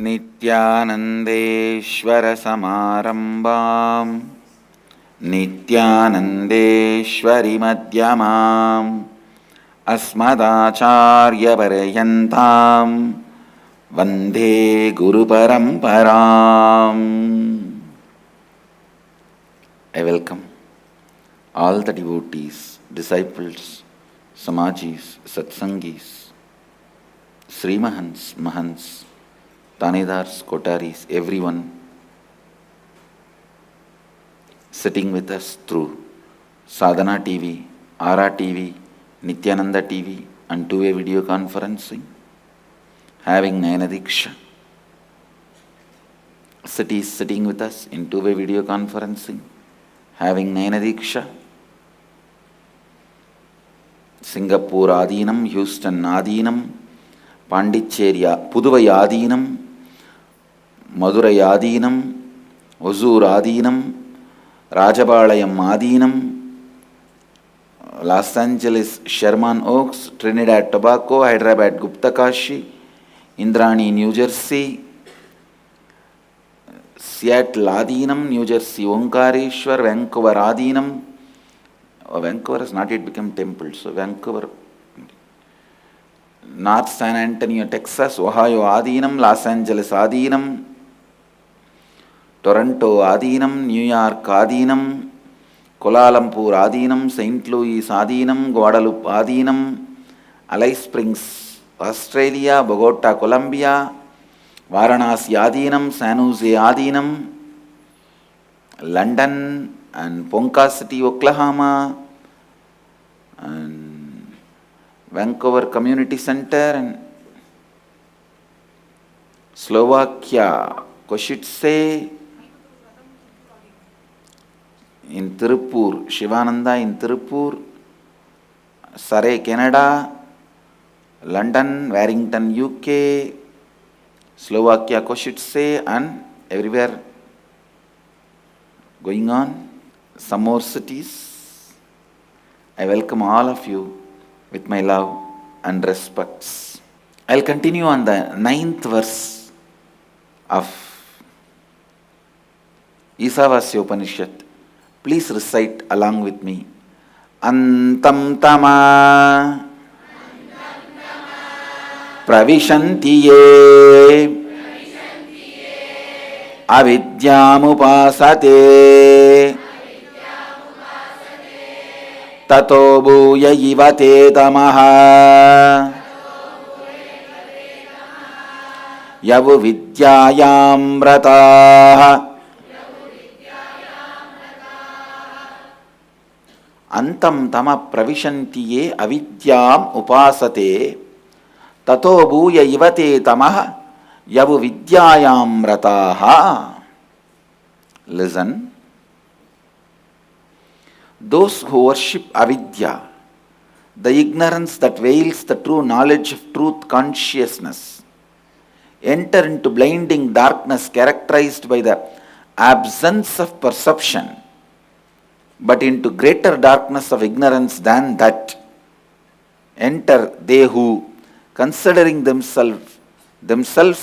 नित्यानन्देश्वरसमारम्भां नित्यानन्देश्वरिमध्यमाम् अस्मदाचार्यपर्यन्तां वन्दे गुरुपरम्पराम्. I welcome all the devotees, disciples, Samajis, Satsangis, Srimahans, Mahants, Tanedars, Kotaris, everyone sitting with us through Sadhana TV, Ara TV, Nityananda TV and two-way video conferencing, having Nayanadiksha. Cities sitting with us in two-way video conferencing, having Nayanadiksha. Singapore Adinam, Houston Adinam, Pondicherry, Puduvai Adinam, Madurai Adinam, Hosur Adinam, Rajabalayam Adinam, Los Angeles Sherman Oaks, Trinidad Tobago, Hyderabad Gupta Kashi, Indrani New Jersey, Seattle Adinam, New Jersey Omkareshwar, Vancouver Adinam. Vancouver has not yet become temple, so Vancouver, North San Antonio, Texas, Ohio Adinam, Los Angeles Adinam, Toronto Adinam, New York Adinam, Kuala Lumpur Adinam, St. Louis Adinam, Guadalupe Adinam, Alice Springs, Australia, Bogota, Colombia, Varanasi Adinam, San Jose Adinam, London and Ponca City, Oklahoma, and Vancouver Community Center, and Slovakia, Košice, in Tirupur, Shivananda in Tirupur, Surrey, Canada, London, Warrington, UK, Slovakia, Košice, and everywhere going on. Some more cities. I welcome all of you with my love and respects. I'll continue on the 9th verse of Isavasya Upanishad. Please recite along with me. Antam tama pravishanti ye avidyamupasate tato bhuya ivate tamaha yavu vidyayam rataha. Antam tama pravishanti ye avidyam upasate tato bhuya ivate tamaha yavu vidyayam rataha. Listen. Those who worship avidya, the ignorance that veils the true knowledge of truth consciousness, enter into blinding darkness characterized by the absence of perception, but into greater darkness of ignorance than that enter they who, considering themselves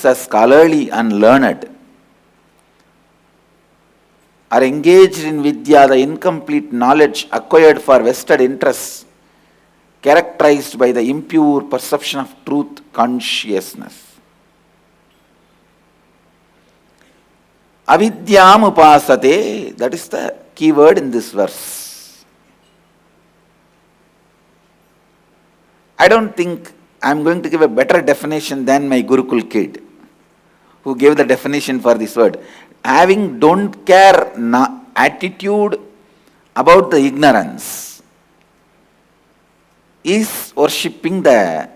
as scholarly and learned, are engaged in vidya, the incomplete knowledge acquired for vested interests, characterized by the impure perception of truth consciousness. Avidyam upasate, that is the key word in this verse. I don't think I am going to give a better definition than my Gurukul kid, who gave the definition for this word. Having don't care attitude about the ignorance is worshipping the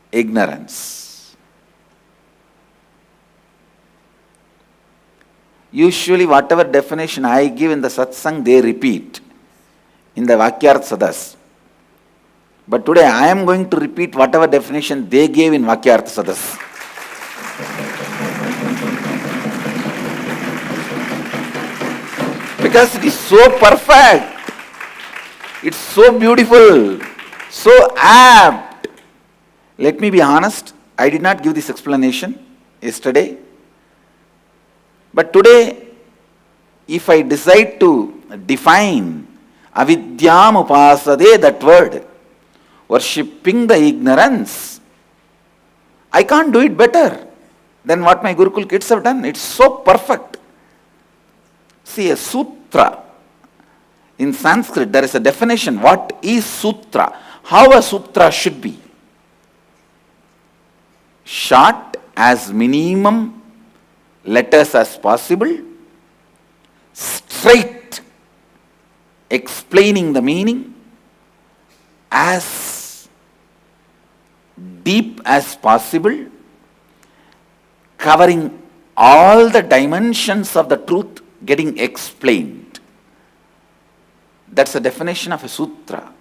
ignorance. Usually whatever definition I give in the satsang, they repeat in the Vakyarth Sadas. But today I am going to repeat whatever definition they gave in Vakyarth Sadas. Because it is so perfect, it's so beautiful, so apt. Let me be honest, I did not give this explanation yesterday. But today, if I decide to define avidyam upasade, that word, worshipping the ignorance, I can't do it better than what my Gurukul kids have done. It's so perfect. See, a sutra. In Sanskrit, there is a definition. What is sutra? How a sutra should be. Short, as minimum letters as possible. Straight, explaining the meaning. As deep as possible. Covering all the dimensions of the truth getting explained. That's the definition of a sutra.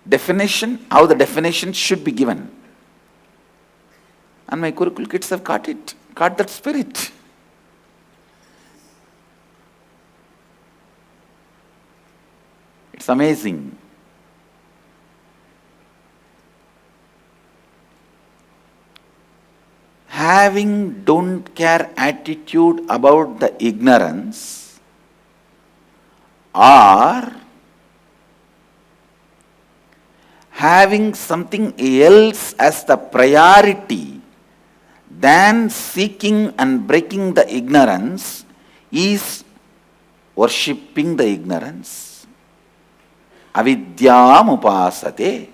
Definition, how the definition should be given. And my Gurukul kids have caught it, caught that spirit. It's amazing. Having don't care attitude about the ignorance, or having something else as the priority than seeking and breaking the ignorance, is worshipping the ignorance. Avidyam upasate.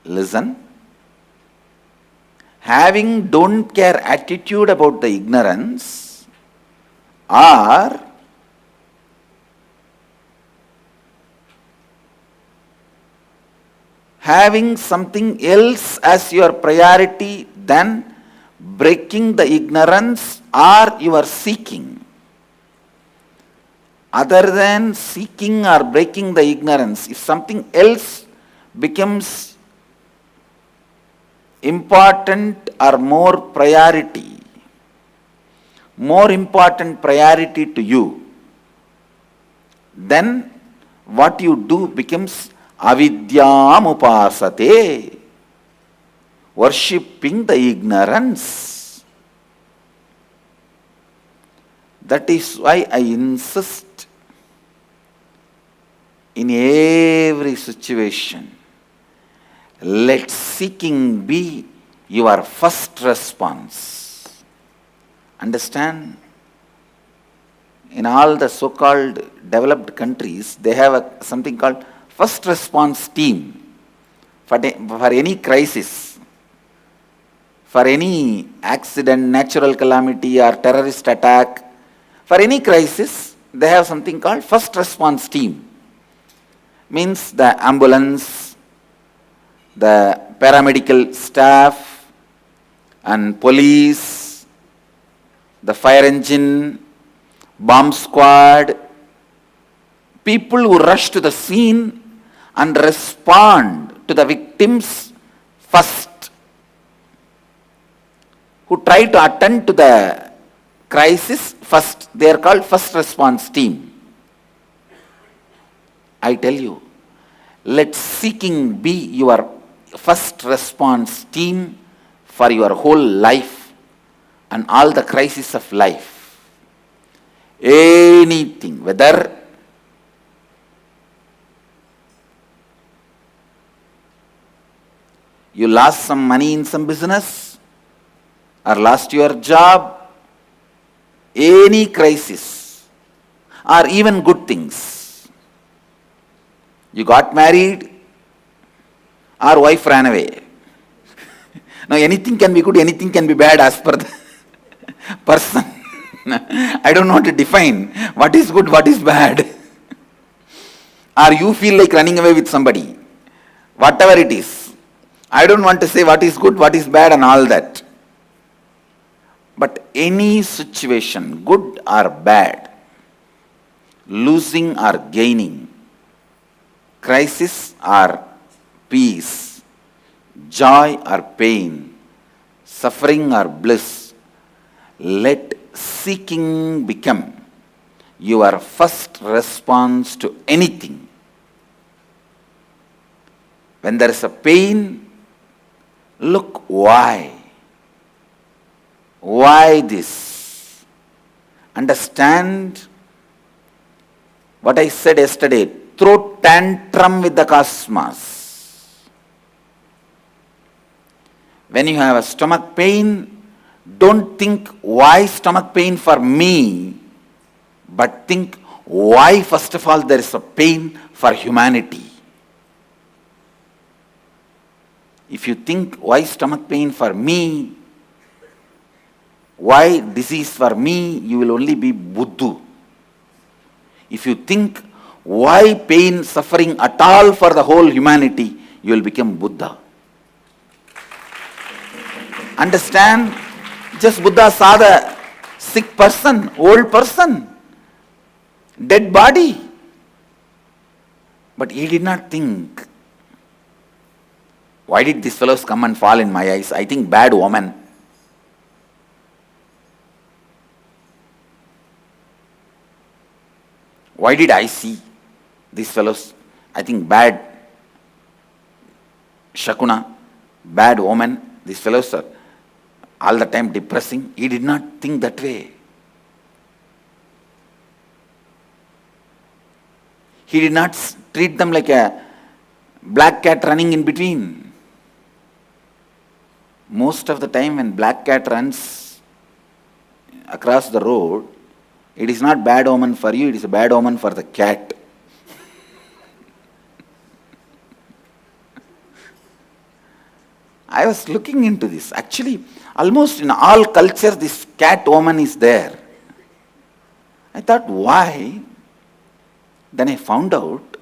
Listen. Having don't care attitude about the ignorance, or having something else as your priority than breaking the ignorance, or you are seeking. Other than seeking or breaking the ignorance, if something else becomes important or more important priority to you, then what you do becomes avidyam upasate, worshipping the ignorance. That is why I insist in every situation, let seeking be your first response. Understand? In all the so-called developed countries, they have something called first response team for any crisis, for any accident, natural calamity or terrorist attack. For any crisis, they have something called first response team. Means the ambulance, the paramedical staff and police, the fire engine, bomb squad, people who rush to the scene and respond to the victims first, who try to attend to the crisis first. They are called first response team. I tell you, let seeking be your first response team for your whole life and all the crises of life. Anything, whether you lost some money in some business or lost your job, any crisis or even good things. You got married or wife ran away. Now anything can be good, anything can be bad as per the person. I don't know how to define what is good, what is bad. Or you feel like running away with somebody. Whatever it is. I don't want to say what is good, what is bad and all that. But any situation, good or bad, losing or gaining, crisis or peace, joy or pain, suffering or bliss, let seeking become your first response to anything. When there is a pain, Look, why? Why this? Understand what I said yesterday. Throw tantrum with the cosmos. When you have a stomach pain, don't think why stomach pain for me, but think why first of all there is a pain for humanity. If you think why stomach pain for me, why disease for me, you will only be Buddha. If you think why pain, suffering at all for the whole humanity, you will become Buddha. Understand? Just Buddha saw the sick person, old person, dead body. But he did not think, why did these fellows come and fall in my eyes? I think bad omen. Why did I see these fellows? I think bad Shakuna, bad omen. These fellows are all the time depressing. He did not think that way. He did not treat them like a black cat running in between. Most of the time when black cat runs across the road, it is not bad omen for you, it is a bad omen for the cat. I was looking into this. Actually, almost in all cultures, this cat omen is there. I thought, why? Then I found out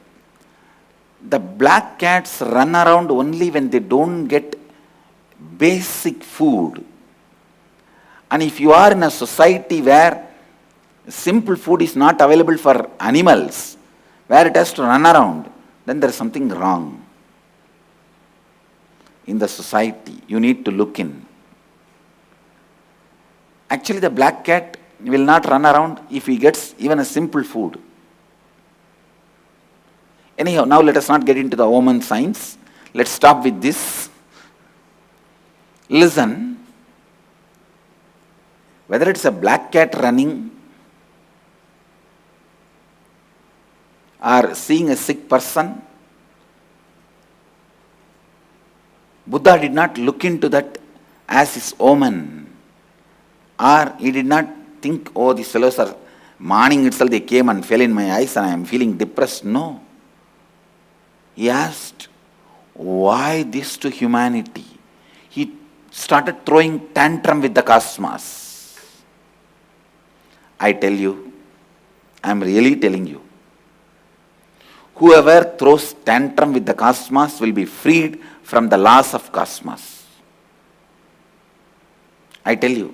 the black cats run around only when they don't get basic food. And if you are in a society where simple food is not available for animals, where it has to run around, then there is something wrong in the society. You need to look in. Actually, the black cat will not run around if he gets even a simple food. Anyhow, now let us not get into the omen science. Let's stop with this. Listen, whether it's a black cat running or seeing a sick person, Buddha did not look into that as his omen. Or he did not think, oh, these fellows are, morning itself they came and fell in my eyes and I am feeling depressed. No. He asked, why this to humanity? He started throwing tantrum with the cosmos. I tell you, I am really telling you, whoever throws tantrum with the cosmos will be freed from the laws of cosmos. I tell you,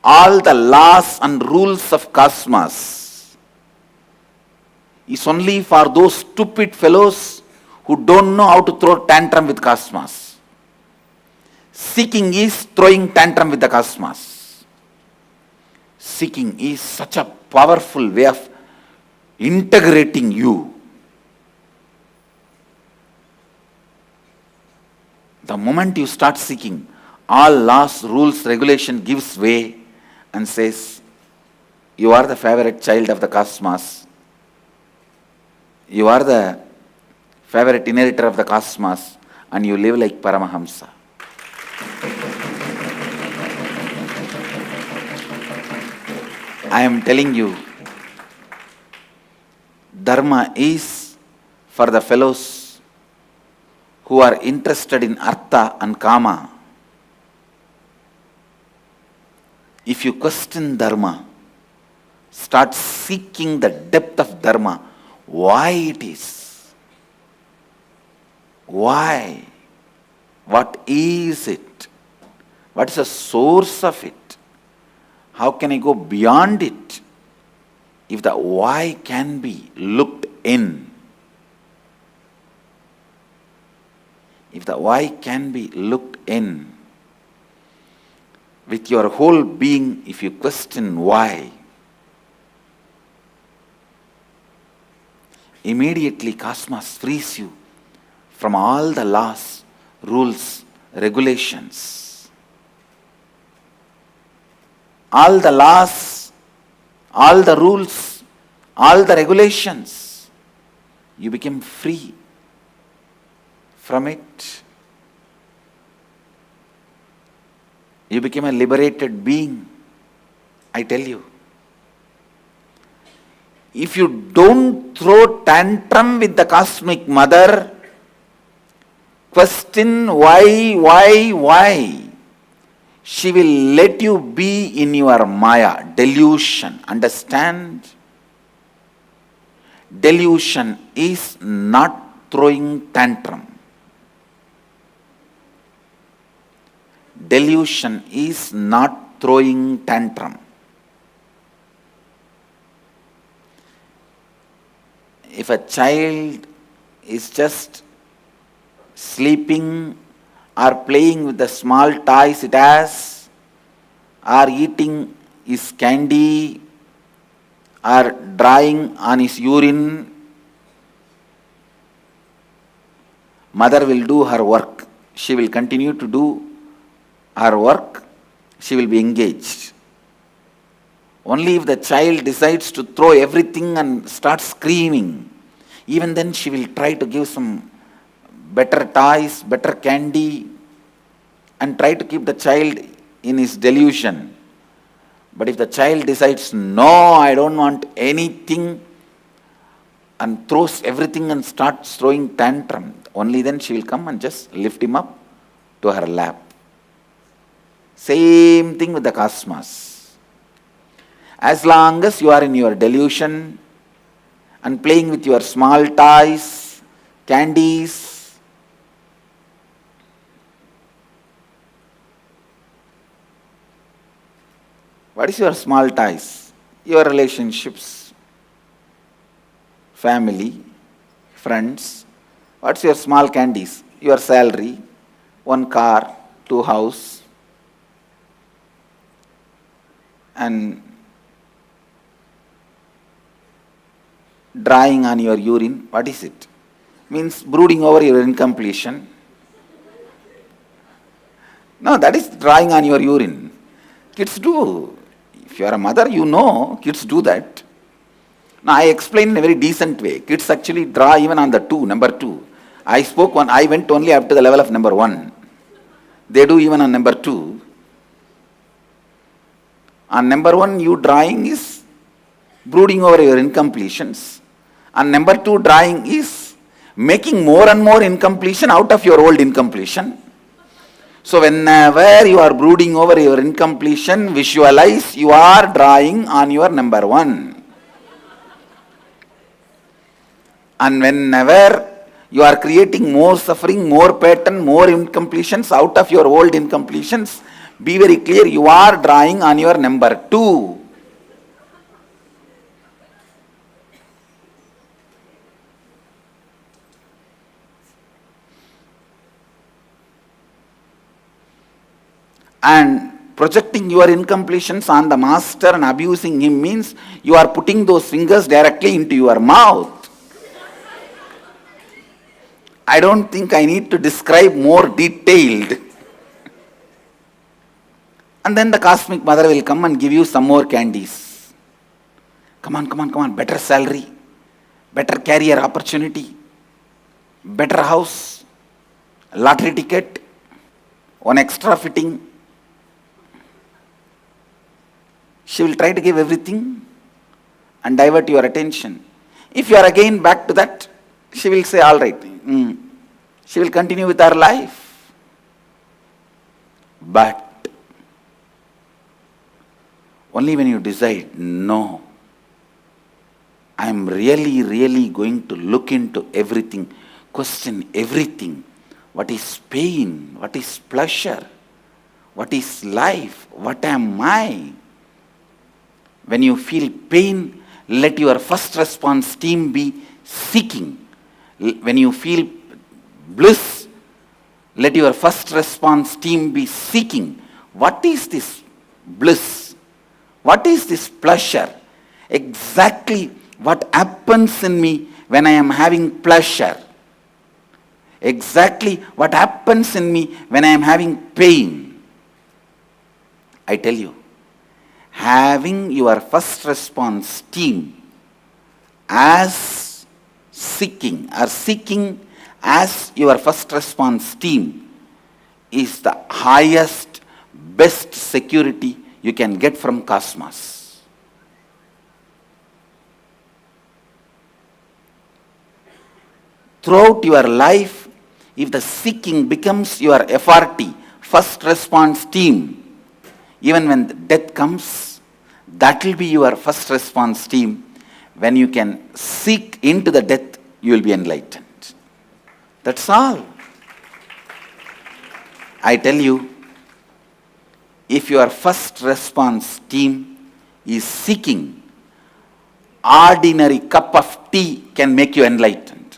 all the laws and rules of cosmos is only for those stupid fellows who don't know how to throw tantrum with cosmos. Seeking is throwing tantrum with the cosmos. Seeking is such a powerful way of integrating you. The moment you start seeking, all laws, rules, regulation gives way and says, you are the favorite child of the cosmos. You are the favorite inheritor of the cosmos and you live like Paramahamsa. I am telling you, Dharma is for the fellows who are interested in Artha and Kama. If you question Dharma, start seeking the depth of Dharma, why it is. Why? What is it? What is the source of it? How can I go beyond it? If the why can be looked in. If the why can be looked in. With your whole being, if you question why, immediately cosmos frees you from all the laws, rules regulations. All the laws, all the rules, all the regulations, you became free from it. You became a liberated being, I tell you. If you don't throw tantrum with the cosmic mother, question why, she will let you be in your maya, delusion. Understand? Delusion is not throwing tantrum. Delusion is not throwing tantrum. If a child is just sleeping or playing with the small toys it has, or eating his candy, or drawing on his urine, mother will do her work. She will continue to do her work. She will be engaged. Only if the child decides to throw everything and start screaming, even then she will try to give some better toys, better candy, and try to keep the child in his delusion. But if the child decides, no, I don't want anything, and throws everything and starts throwing tantrum, only then she will come and just lift him up to her lap. Same thing with the cosmos. As long as you are in your delusion and playing with your small toys, candies, what is your small toys? Your relationships, family, friends. What's your small candies? Your salary, one car, two house, and drawing on your urine. What is it? Means brooding over your incompletion. No, that is drawing on your urine. Kids do. If you are a mother, you know kids do that. Now I explain in a very decent way. Kids actually draw even on the number 2. I went only up to the level of number 1. They do even on number 2. On number 1, you drawing is brooding over your incompletions. And number 2, drawing is making more and more incompletion out of your old incompletion. So whenever you are brooding over your incompletion, visualize you are drawing on your number 1. And whenever you are creating more suffering, more pattern, more incompletions out of your old incompletions, be very clear, you are drawing on your number 2. And projecting your incompletions on the master and abusing him means you are putting those fingers directly into your mouth. I don't think I need to describe more detailed. And then the cosmic mother will come and give you some more candies. Come on, better salary, better career opportunity, better house, lottery ticket, one extra fitting. She will try to give everything and divert your attention. If you are again back to that, she will say, all right. She will continue with her life. But only when you decide, no, I am really going to look into everything, question everything. What is pain? What is pleasure? What is life? What am I? When you feel pain, let your first response team be seeking. When you feel bliss, let your first response team be seeking. What is this bliss? What is this pleasure? Exactly what happens in me when I am having pleasure. exactly what happens in me when I am having pain. I tell you, having your first response team as seeking as your first response team is the highest, best security you can get from cosmos. Throughout your life, if the seeking becomes your FRT, first response team, even when death comes, that will be your first response team. When you can seek into the death, you will be enlightened. That's all. I tell you, if your first response team is seeking, ordinary cup of tea can make you enlightened.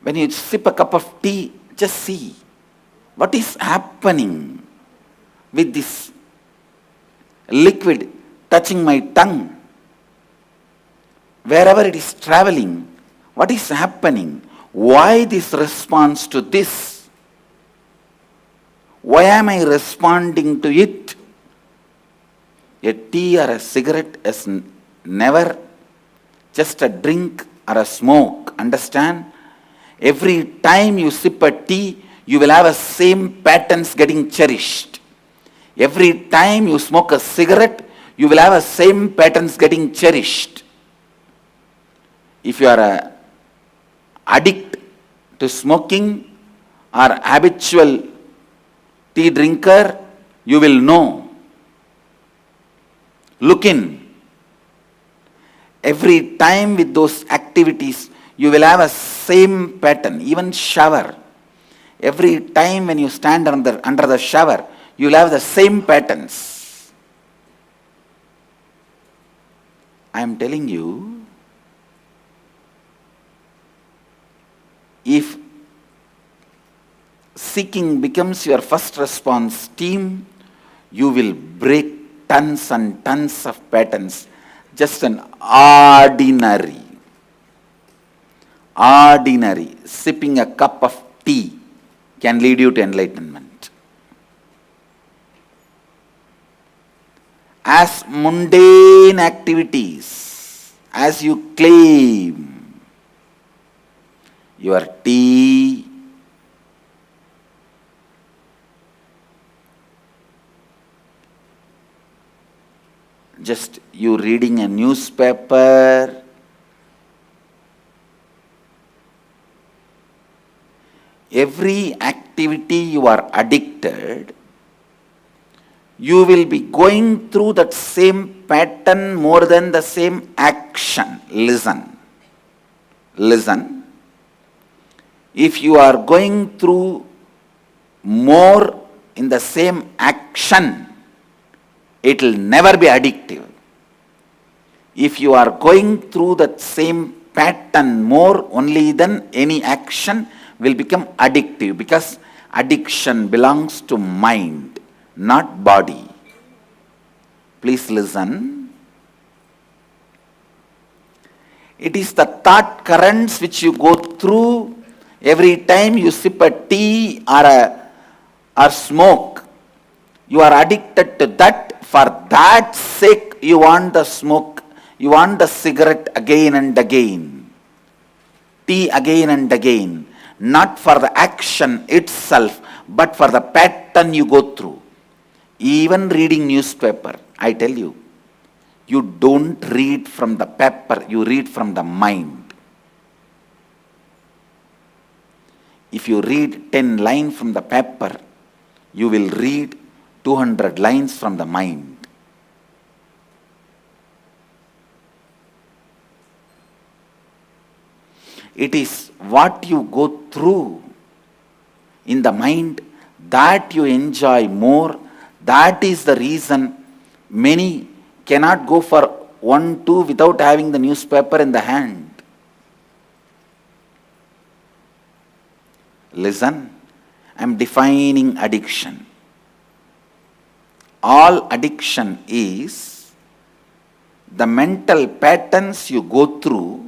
When you sip a cup of tea, just see what is happening with this liquid touching my tongue. Wherever it is traveling, what is happening? Why this response to this? Why am I responding to it? A tea or a cigarette is never just a drink or a smoke. Understand? Every time you sip a tea, you will have a same patterns getting cherished. Every time you smoke a cigarette, you will have a same patterns getting cherished. If you are a addict to smoking or habitual tea drinker, you will know. Look in. Every time with those activities, you will have a same pattern. Even shower. Every time when you stand under the shower, you will have the same patterns. I am telling you, if seeking becomes your first response team, you will break tons and tons of patterns. Just an ordinary sipping a cup of tea can lead you to enlightenment. As mundane activities, as you claim your tea, just you reading a newspaper, every activity you are addicted, you will be going through that same pattern more than the same action. Listen. If you are going through more in the same action, it will never be addictive. If you are going through that same pattern more only than any action, will become addictive, because addiction belongs to mind, not body. Please listen. It is the thought currents which you go through every time you sip a tea or smoke. You are addicted to that. For that sake, you want the smoke, you want the cigarette again and again, tea again and again. Not for the action itself, but for the pattern you go through. Even reading newspaper, I tell you, you don't read from the paper, you read from the mind. If you read 10 lines from the paper, you will read 200 lines from the mind. It is what you go through in the mind that you enjoy more. That is the reason many cannot go for 1-2 without having the newspaper in the hand. Listen, I am defining addiction. All addiction is the mental patterns you go through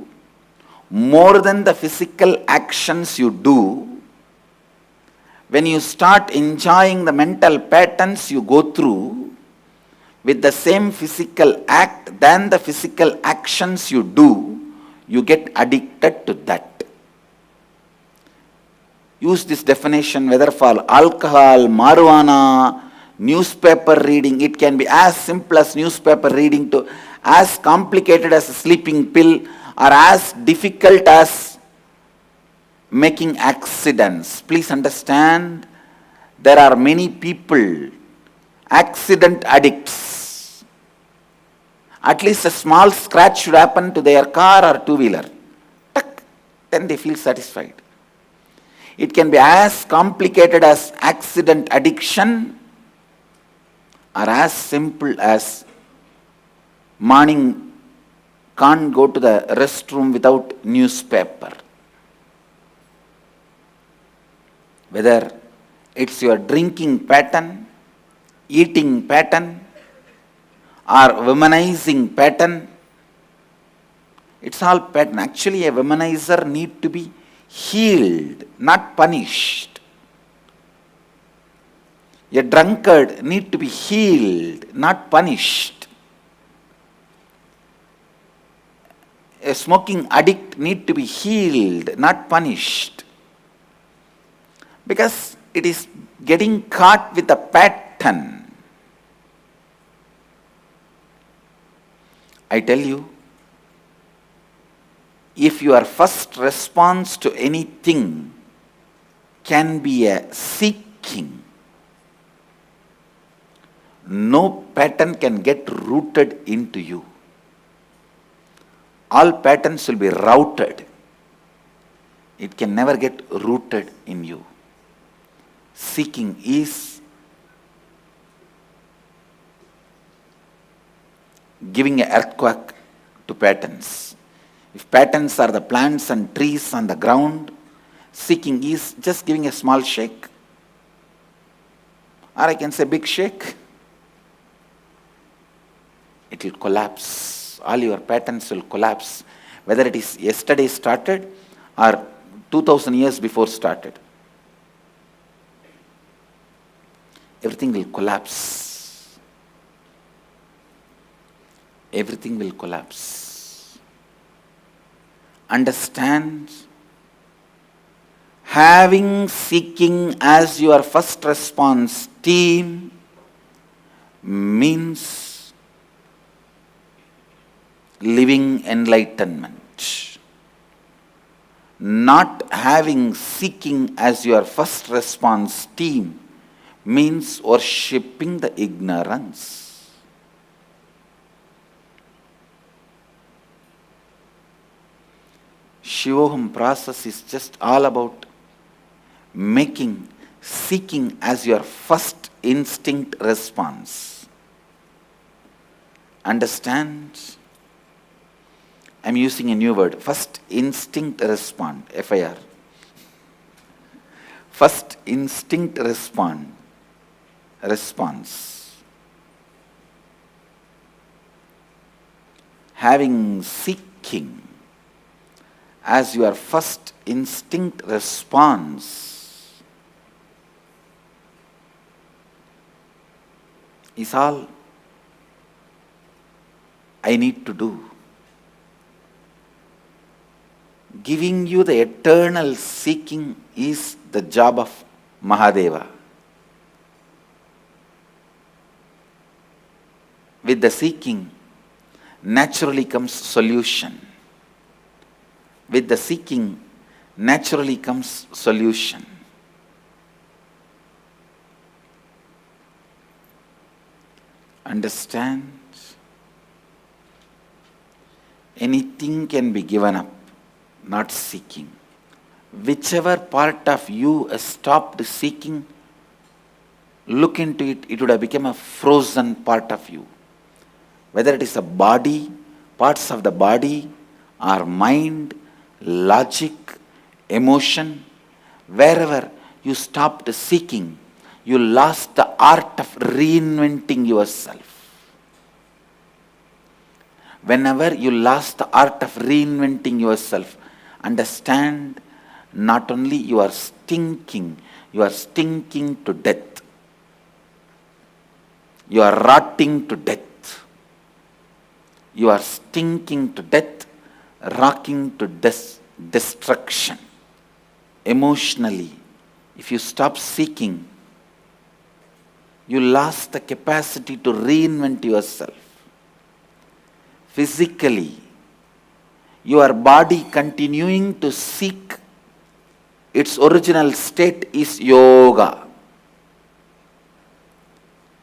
more than the physical actions you do. when you start enjoying the mental patterns you go through with the same physical act than the physical actions you do, you get addicted to that. Use this definition whether for alcohol, marijuana, newspaper reading. It can be as simple as newspaper reading to as complicated as a sleeping pill or as difficult as making accidents. Please understand, there are many people, accident addicts. At least a small scratch should happen to their car or two-wheeler. Then they feel satisfied. It can be as complicated as accident addiction or as simple as morning can't go to the restroom without newspaper. Whether it's your drinking pattern, eating pattern, or womanizing pattern, it's all pattern. Actually, a womanizer need to be healed, not punished. A drunkard need to be healed, not punished. A smoking addict need to be healed, not punished. Because it is getting caught with a pattern. I tell you, if your first response to anything can be a seeking, no pattern can get rooted into you. All patterns will be routed. It can never get rooted in you. Seeking is giving an earthquake to patterns. If patterns are the plants and trees on the ground, seeking is just giving a small shake. Or I can say big shake. It will collapse. All your patterns will collapse. Whether it is yesterday started or 2000 years before started. Everything will collapse. Everything will collapse. Understand, having seeking as your first response team means living enlightenment. Not having seeking as your first response team means worshipping the ignorance. Shivoham process is just all about making seeking as your first instinct response. Understand? I'm using a new word. First instinct respond, FIR. First instinct response. Having seeking as your first instinct response is all I need to do. Giving you the eternal seeking is the job of Mahadeva. With the seeking, naturally comes solution. With the seeking, naturally comes solution. Understand? Anything can be given up, not seeking. Whichever part of you has stopped seeking, look into it, it would have become a frozen part of you. Whether it is a body, parts of the body, or mind, logic, emotion, wherever you stopped seeking, you lost the art of reinventing yourself. Whenever you lost the art of reinventing yourself, understand, not only you are stinking, You are stinking to death. You are rotting to death. You are stinking to death, rocking to destruction. Emotionally, if you stop seeking, you lost the capacity to reinvent yourself. Physically, your body continuing to seek its original state is yoga.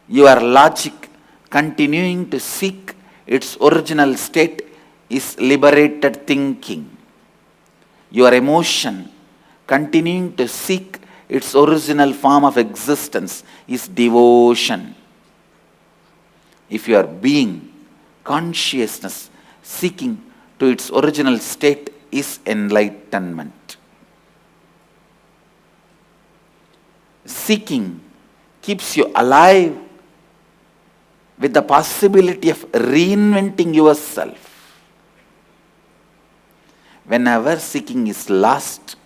Your logic continuing to seek its original state is liberated thinking. Your emotion continuing to seek its original form of existence is devotion. If your being, consciousness, seeking to its original state is enlightenment. Seeking keeps you alive with the possibility of reinventing yourself. Whenever seeking is lost,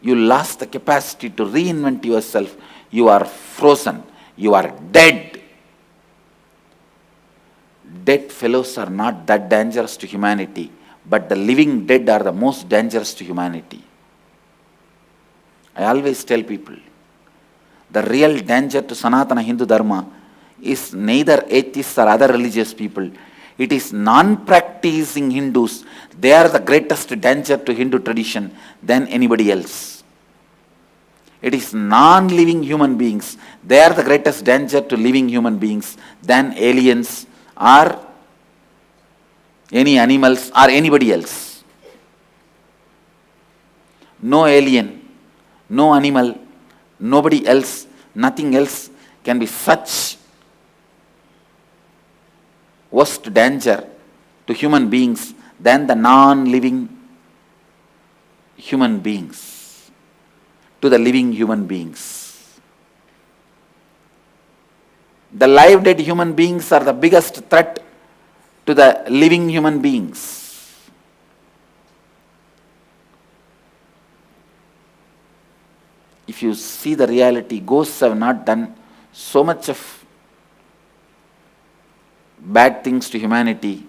you lost the capacity to reinvent yourself. You are frozen. You are dead. Dead fellows are not that dangerous to humanity, but the living dead are the most dangerous to humanity. I always tell people, the real danger to Sanatana Hindu Dharma is neither atheists or other religious people. It is non-practicing Hindus. They are the greatest danger to Hindu tradition than anybody else. It is non-living human beings. They are the greatest danger to living human beings than aliens or any animals or anybody else. No alien, no animal, nobody else, nothing else can be such worst danger to human beings than the non-living human beings, to the living human beings. The live dead human beings are the biggest threat to the living human beings. If you see the reality, ghosts have not done so much of bad things to humanity.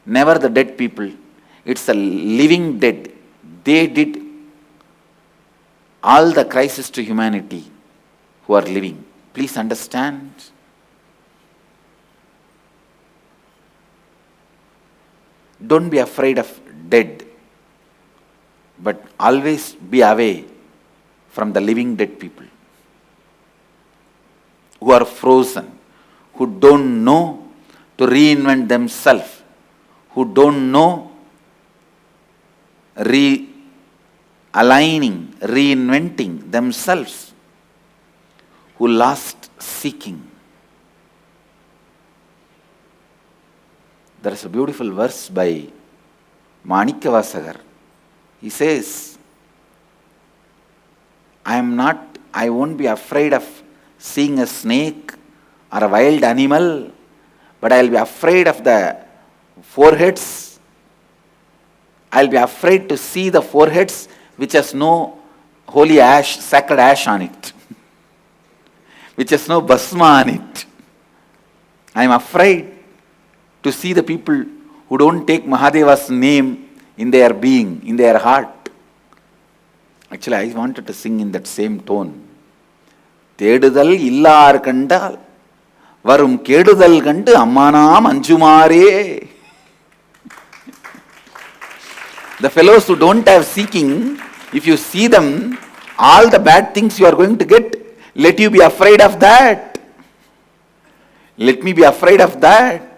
Never the dead people. It's the living dead. They did all the crisis to humanity who are living. Please understand. Don't be afraid of dead, but always be away from the living dead people who are frozen, who don't know to reinvent themselves, who don't know realigning, reinventing themselves, who lost seeking. There is a beautiful verse by Manikyavasagar. He says, I won't be afraid of seeing a snake or a wild animal, but I'll be afraid of the foreheads. I'll be afraid to see the foreheads which has no holy ash, sacred ash on it, which has no bhasma on it. I'm afraid to see the people who don't take Mahadeva's name in their being, in their heart. Actually, I wanted to sing in that same tone. Thedudal illar kandal, varum kedudal kandu ammanam anjumare. The fellows who don't have seeking, if you see them, all the bad things you are going to get, let you be afraid of that. Let me be afraid of that.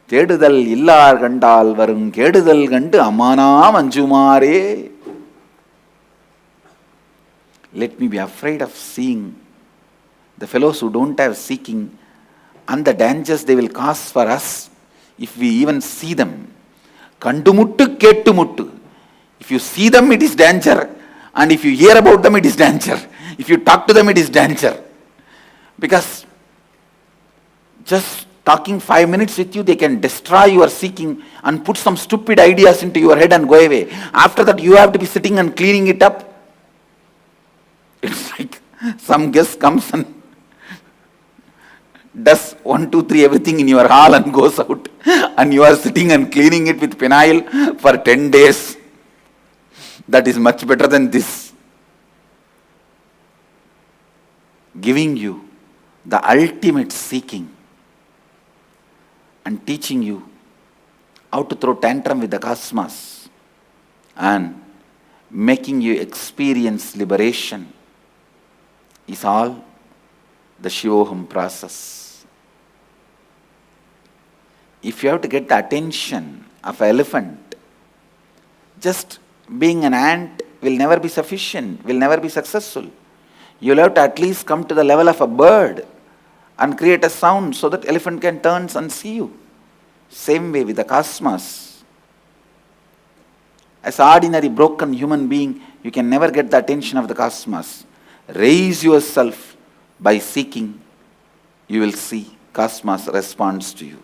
Kedudal illar kandal varum kedudal kandu ammanam anjumare. Let me be afraid of seeing the fellows who don't have seeking and the dangers they will cause for us if we even see them. Kandumuttu kettumuttu. If you see them, it is danger. And if you hear about them, it is danger. If you talk to them, it is danger. Because just talking 5 minutes with you, they can destroy your seeking and put some stupid ideas into your head and go away. After that, you have to be sitting and cleaning it up. It's like some guest comes and does 1, 2, 3 everything in your hall and goes out, and you are sitting and cleaning it with phenyl for 10 days. That is much better than this. Giving you the ultimate seeking and teaching you how to throw tantrum with the cosmos and making you experience liberation is all the Shivoham process. If you have to get the attention of an elephant, just being an ant will never be sufficient, will never be successful. You will have to at least come to the level of a bird and create a sound so that elephant can turn and see you. Same way with the cosmos. As an ordinary broken human being, you can never get the attention of the cosmos. Raise yourself by seeking. You will see cosmos responds to you.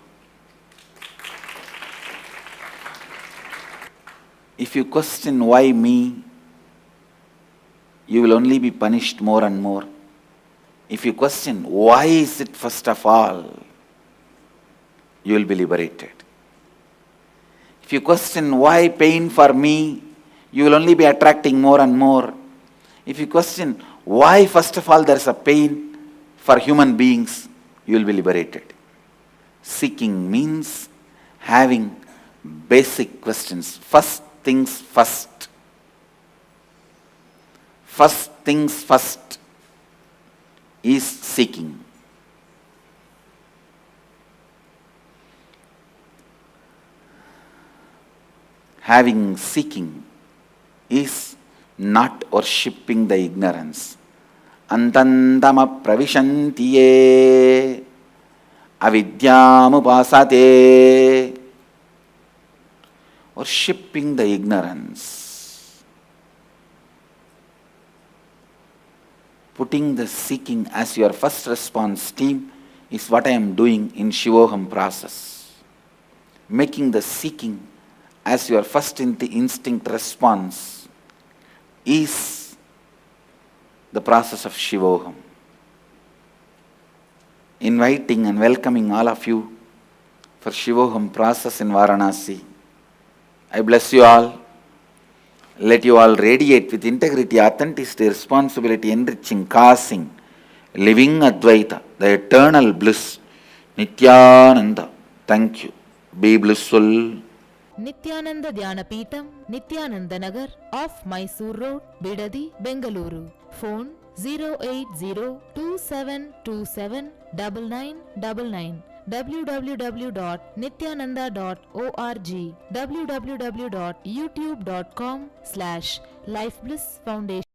If you question why me, you will only be punished more and more. If you question why is it first of all, you will be liberated. If you question why pain for me, you will only be attracting more and more. If you question why first of all there is a pain for human beings, you will be liberated. Seeking means having basic questions. First things first. First things first is seeking. Having seeking is not worshipping the ignorance. Antandama pravishantiye avidyamupasate. Worshipping the ignorance. Putting the seeking as your first response team is what I am doing in Shivoham process. Making the seeking as your first instinct response is the process of Shivoham. Inviting and welcoming all of you for Shivoham process in Varanasi. I bless you all. Let you all radiate with integrity, authenticity, responsibility, enriching, causing, living Advaita, the eternal bliss. Nityananda. Thank you. Be blissful. Nityananda Dhyanapitham, Nityananda Nagar, off Mysore Road, Bidadi, Bengaluru. Phone 08027279999. www.nityananda.org, www.youtube.com/Life Bliss Foundation.